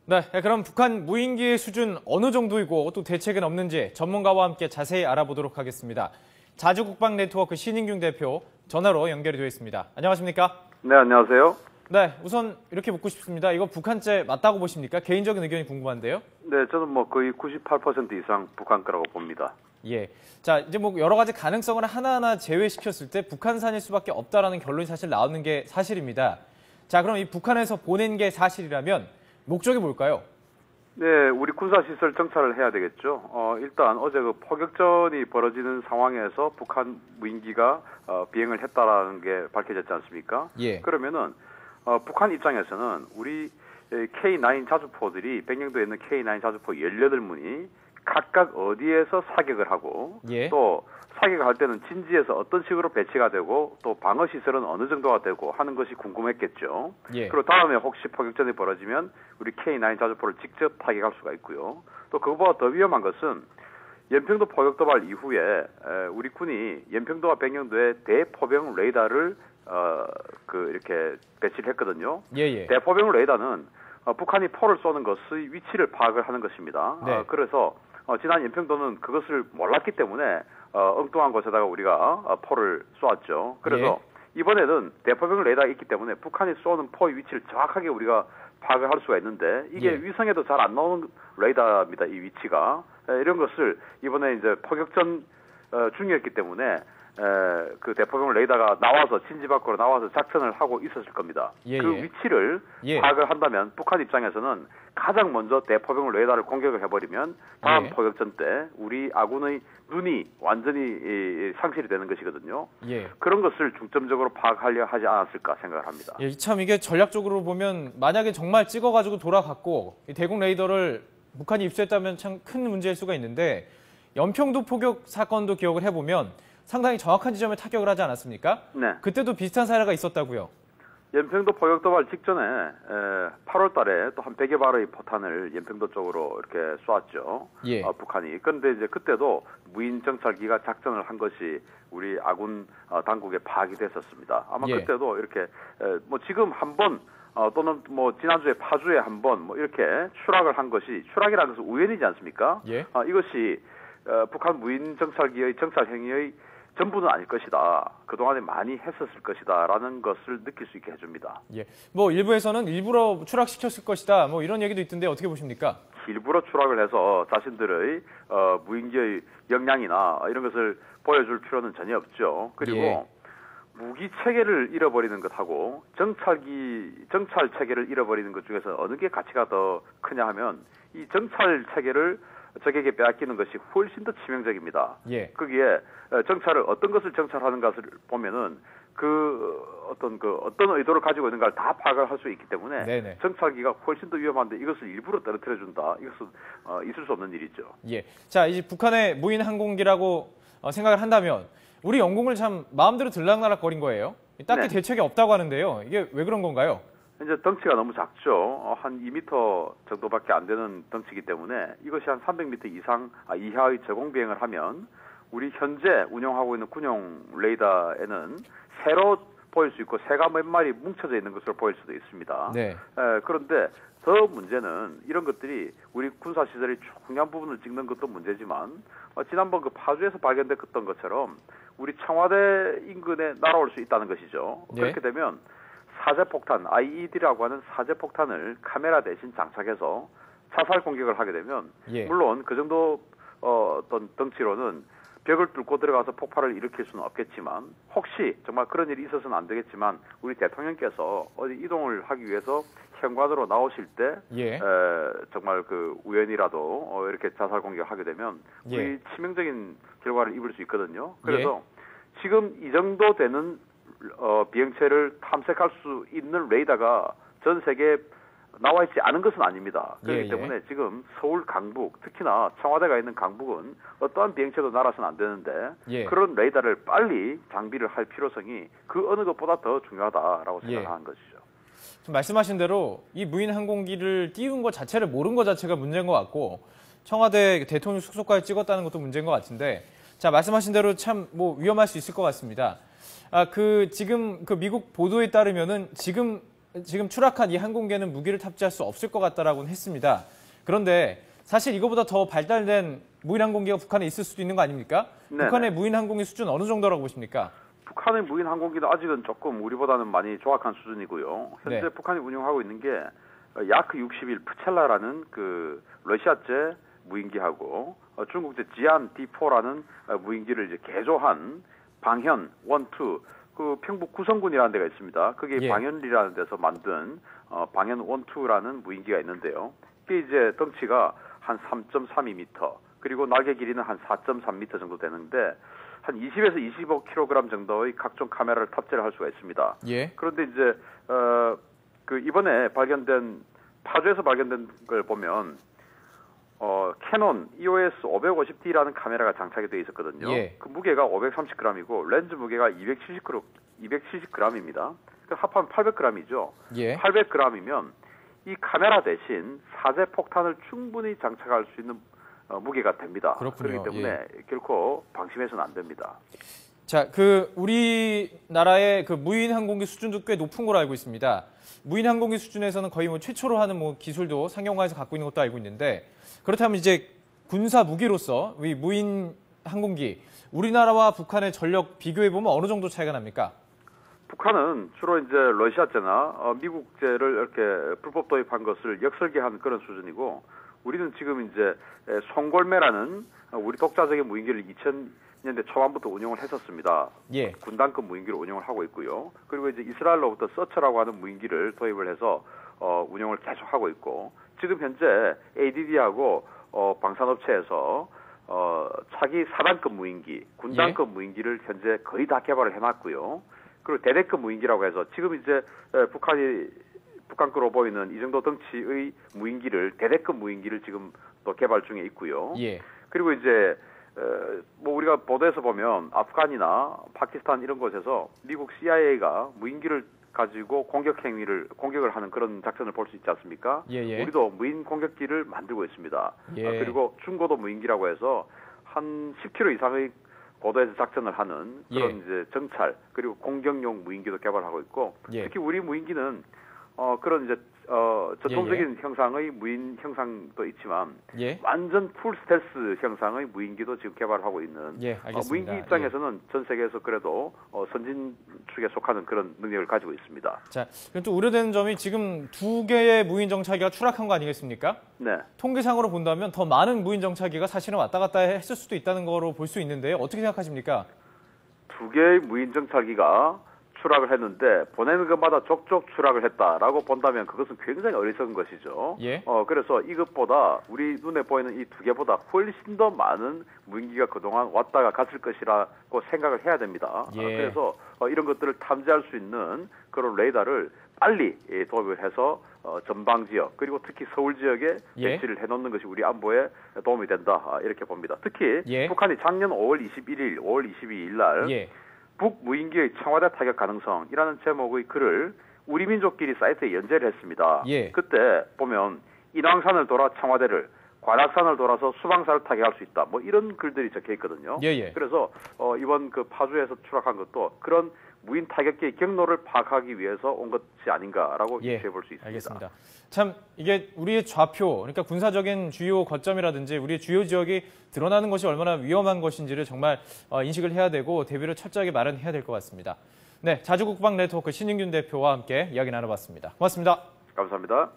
네, 그럼 북한 무인기의 수준 어느 정도이고 또 대책은 없는지 전문가와 함께 자세히 알아보도록 하겠습니다. 자주국방 네트워크 신인균 대표 전화로 연결이 되어 있습니다. 안녕하십니까? 네, 안녕하세요. 네, 우선 이렇게 묻고 싶습니다. 이거 북한제 맞다고 보십니까? 개인적인 의견이 궁금한데요. 네, 저는 뭐 거의 98% 이상 북한 거라고 봅니다. 예. 자, 이제 뭐 여러 가지 가능성을 하나하나 제외시켰을 때 북한산일 수밖에 없다라는 결론이 사실 나오는 게 사실입니다. 자, 그럼 이 북한에서 보낸 게 사실이라면 목적이 뭘까요? 네, 우리 군사시설 정찰을 해야 되겠죠. 일단 어제 그 포격전이 벌어지는 상황에서 북한 무인기가 비행을 했다라는 게 밝혀졌지 않습니까? 예. 그러면은 북한 입장에서는 우리 K9 자주포들이 백령도에 있는 K9 자주포 18문이 각각 어디에서 사격을 하고 예. 또 사격을 할 때는 진지에서 어떤 식으로 배치가 되고 또 방어 시설은 어느 정도가 되고 하는 것이 궁금했겠죠. 예. 그리고 다음에 혹시 포격전이 벌어지면 우리 K9 자주포를 직접 타격할 수가 있고요. 또 그거보다 더 위험한 것은 연평도 포격 도발 이후에 우리 군이 연평도와 백령도에 대포병 레이더를 이렇게 배치를 했거든요. 예. 대포병 레이더는 북한이 포를 쏘는 것의 위치를 파악을 하는 것입니다. 네. 그래서 지난 연평도는 그것을 몰랐기 때문에 엉뚱한 곳에다가 우리가 포를 쏘았죠. 그래서 이번에는 대포병 레이더가 있기 때문에 북한이 쏘는 포의 위치를 정확하게 우리가 파악을 할 수가 있는데 이게 위성에도 잘 안 나오는 레이더입니다. 이 위치가. 이런 것을 이번에 이제 포격전 중이었기 때문에 그 대포병 레이더가 나와서 진지 밖으로 나와서 작전을 하고 있었을 겁니다. 그 위치를 파악을 한다면 북한 입장에서는 가장 먼저 대포병 레이더를 공격을 해버리면 다음 포격전 때 우리 아군의 눈이 완전히 상실이 되는 것이거든요. 그런 것을 중점적으로 파악하려 하지 않았을까 생각을 합니다. 참 이게 전략적으로 보면 만약에 정말 찍어가지고 돌아갔고 이 대공 레이더를 북한이 입수했다면 참 큰 문제일 수가 있는데 연평도 포격 사건도 기억을 해보면 상당히 정확한 지점에 타격을 하지 않았습니까? 네. 그때도 비슷한 사례가 있었다고요. 연평도 포격 도발 직전에 8월 달에 또 한 100여 발의 포탄을 연평도 쪽으로 이렇게 쏘았죠. 북한이. 그런데 이제 그때도 무인 정찰기가 작전을 한 것이 우리 아군 당국에 파악이 됐었습니다. 아마 그때도 이렇게 뭐 지금 한 번 또는 뭐 지난주에 파주에 한 번 뭐 이렇게 추락을 한 것이 추락이라는 것은 우연이지 않습니까? 이것이 북한 무인 정찰기의 정찰 행위의 전부는 아닐 것이다. 그동안에 많이 했었을 것이다. 라는 것을 느낄 수 있게 해줍니다. 뭐 일부에서는 일부러 추락시켰을 것이다. 뭐 이런 얘기도 있던데 어떻게 보십니까? 일부러 추락을 해서 자신들의 무인기의 역량이나 이런 것을 보여줄 필요는 전혀 없죠. 그리고 무기 체계를 잃어버리는 것하고 정찰 체계를 잃어버리는 것 중에서 어느 게 가치가 더 크냐 하면 이 정찰 체계를 적에게 빼앗기는 것이 훨씬 더 치명적입니다. 거기에 어떤 것을 정찰하는 것을 보면은 어떤 의도를 가지고 있는 걸 다 파악을 할 수 있기 때문에 정찰기가 훨씬 더 위험한데 이것을 일부러 떨어뜨려 준다. 이것은 있을 수 없는 일이죠. 자, 이제 북한의 무인 항공기라고 생각을 한다면 우리 영공을 참 마음대로 들락날락거린 거예요. 딱히 대책이 없다고 하는데요. 이게 왜 그런 건가요? 이제 덩치가 너무 작죠. 한 2m 정도밖에 안 되는 덩치이기 때문에 이것이 한 300m 이하의 저공 비행을 하면 우리 현재 운영하고 있는 군용 레이더에는 새로 보일 수 있고 새가 몇 마리 뭉쳐져 있는 것으로 보일 수도 있습니다. 그런데 더 문제는 이런 것들이 우리 군사시설의 중요한 부분을 찍는 것도 문제지만 지난번 그 파주에서 발견됐던 것처럼 우리 청와대 인근에 날아올 수 있다는 것이죠. 그렇게 되면 사제폭탄, IED라고 하는 사제폭탄을 카메라 대신 장착해서 자살 공격을 하게 되면 물론 그 정도 어떤 덩치로는 벽을 뚫고 들어가서 폭발을 일으킬 수는 없겠지만 혹시 정말 그런 일이 있어서는 안 되겠지만 우리 대통령께서 어디 이동을 하기 위해서 현관으로 나오실 때 정말 그 우연이라도 이렇게 자살 공격을 하게 되면 우리 치명적인 결과를 입을 수 있거든요. 그래서 지금 이 정도 되는 비행체를 탐색할 수 있는 레이더가 전 세계에 나와 있지 않은 것은 아닙니다. 그렇기 때문에 지금 서울 강북, 특히나 청와대가 있는 강북은 어떠한 비행체도 날아서는 안 되는데 그런 레이더를 빨리 장비를 할 필요성이 그 어느 것보다 더 중요하다라고 생각하는 것이죠. 말씀하신 대로 이 무인 항공기를 띄운 것 자체를 모른 것 자체가 문제인 것 같고 청와대 대통령 숙소까지 찍었다는 것도 문제인 것 같은데 자, 말씀하신 대로 참 뭐 위험할 수 있을 것 같습니다. 지금 그 미국 보도에 따르면은 지금 지금 추락한 이 항공기에는 무기를 탑재할 수 없을 것 같다라고는 했습니다. 그런데 사실 이거보다 더 발달된 무인 항공기가 북한에 있을 수도 있는 거 아닙니까? 네네. 북한의 무인 항공기 수준 어느 정도라고 보십니까? 북한의 무인 항공기도 아직은 조금 우리보다는 많이 조악한 수준이고요. 현재 네. 북한이 운용하고 있는 게 야크 61 프첼라라는 그 러시아제 무인기하고 중국제 지안 D4라는 무인기를 이제 개조한 방현 1, 2, 그 평북 구성군이라는 데가 있습니다. 그게 예. 방현리라는 데서 만든 방현 1, 2라는 무인기가 있는데요. 이게 이제 덩치가 한 3.32m, 그리고 날개 길이는 한 4.3m 정도 되는데 한 20에서 25kg 정도의 각종 카메라를 탑재를 할 수가 있습니다. 예. 그런데 이제 그 이번에 발견된 파주에서 발견된 걸 보면 캐논 EOS 550D라는 카메라가 장착이 되어 있었거든요. 예. 그 무게가 530g이고 렌즈 무게가 270g입니다. 그 합하면 800g이죠. 예. 800g이면 이 카메라 대신 사제 폭탄을 충분히 장착할 수 있는 무게가 됩니다. 그렇군요. 그렇기 때문에 결코 방심해서는 안 됩니다. 자, 우리나라의 그 무인 항공기 수준도 꽤 높은 걸로 알고 있습니다. 무인 항공기 수준에서는 거의 뭐 최초로 하는 뭐 기술도 상용화해서 갖고 있는 것도 알고 있는데, 그렇다면 이제 군사 무기로서 이 무인 항공기, 우리나라와 북한의 전력 비교해 보면 어느 정도 차이가 납니까? 북한은 주로 이제 러시아제나 미국제를 이렇게 불법 도입한 것을 역설계한 그런 수준이고, 우리는 지금 이제 송골매라는 우리 독자적인 무인기를 2000년대 초반부터 운용을 했었습니다. 예. 군단급 무인기를 운용을 하고 있고요. 그리고 이제 이스라엘로부터 서처라고 하는 무인기를 도입을 해서 운용을 계속하고 있고, 지금 현재 ADD하고 방산업체에서 차기 4단급 무인기, 군단급 무인기를 현재 거의 다 개발을 해놨고요. 그리고 대대급 무인기라고 해서 지금 이제 북한 거로 보이는 이 정도 덩치의 무인기를, 대대급 무인기를 지금 또 개발 중에 있고요. 예. 그리고 이제 뭐 우리가 보도에서 보면 아프간이나 파키스탄 이런 곳에서 미국 CIA가 무인기를 가지고 공격을 하는 그런 작전을 볼 수 있지 않습니까? 예. 우리도 무인 공격기를 만들고 있습니다. 예. 그리고 중고도 무인기라고 해서 한 10km 이상의 고도에서 작전을 하는 그런 예. 이제 정찰, 그리고 공격용 무인기도 개발하고 있고, 예. 특히 우리 무인기는 그런 이제 전통적인 형상의 무인 형상도 있지만 예. 완전 풀 스텔스 형상의 무인기도 지금 개발하고 있는, 예, 알겠습니다. 무인기 입장에서는 전 세계에서 그래도 선진 축에 속하는 그런 능력을 가지고 있습니다. 자, 그럼 또 우려되는 점이 지금 2개의 무인 정찰기가 추락한 거 아니겠습니까? 네. 통계상으로 본다면 더 많은 무인 정찰기가 사실은 왔다 갔다 했을 수도 있다는 거로 볼 수 있는데요. 어떻게 생각하십니까? 2개의 무인 정찰기가 추락을 했는데 보내는 것마다 족족 추락을 했다라고 본다면 그것은 굉장히 어리석은 것이죠. 예. 그래서 이것보다 우리 눈에 보이는 이 2개보다 훨씬 더 많은 무인기가 그동안 왔다가 갔을 것이라고 생각을 해야 됩니다. 예. 그래서 이런 것들을 탐지할 수 있는 그런 레이더를 빨리 도입을 해서 전방 지역, 그리고 특히 서울 지역에 예. 배치를 해놓는 것이 우리 안보에 도움이 된다, 이렇게 봅니다. 특히 예. 북한이 작년 5월 21일, 5월 22일 날 예. 북무인기의 청와대 타격 가능성이라는 제목의 글을 우리 민족끼리 사이트에 연재를 했습니다. 예. 그때 보면 인왕산을 돌아 청와대를, 관악산을 돌아서 수방사를 타격할 수 있다, 뭐 이런 글들이 적혀 있거든요. 예. 그래서 이번 그 파주에서 추락한 것도 그런 무인 타격기의 경로를 파악하기 위해서 온 것이 아닌가라고 유추해 볼 수 있습니다. 알겠습니다. 참 이게 우리의 좌표, 그러니까 군사적인 주요 거점이라든지 우리의 주요 지역이 드러나는 것이 얼마나 위험한 것인지를 정말 인식을 해야 되고 대비를 철저하게 마련해야 될 것 같습니다. 네, 자주국방 네트워크 신인균 대표와 함께 이야기 나눠봤습니다. 고맙습니다. 감사합니다.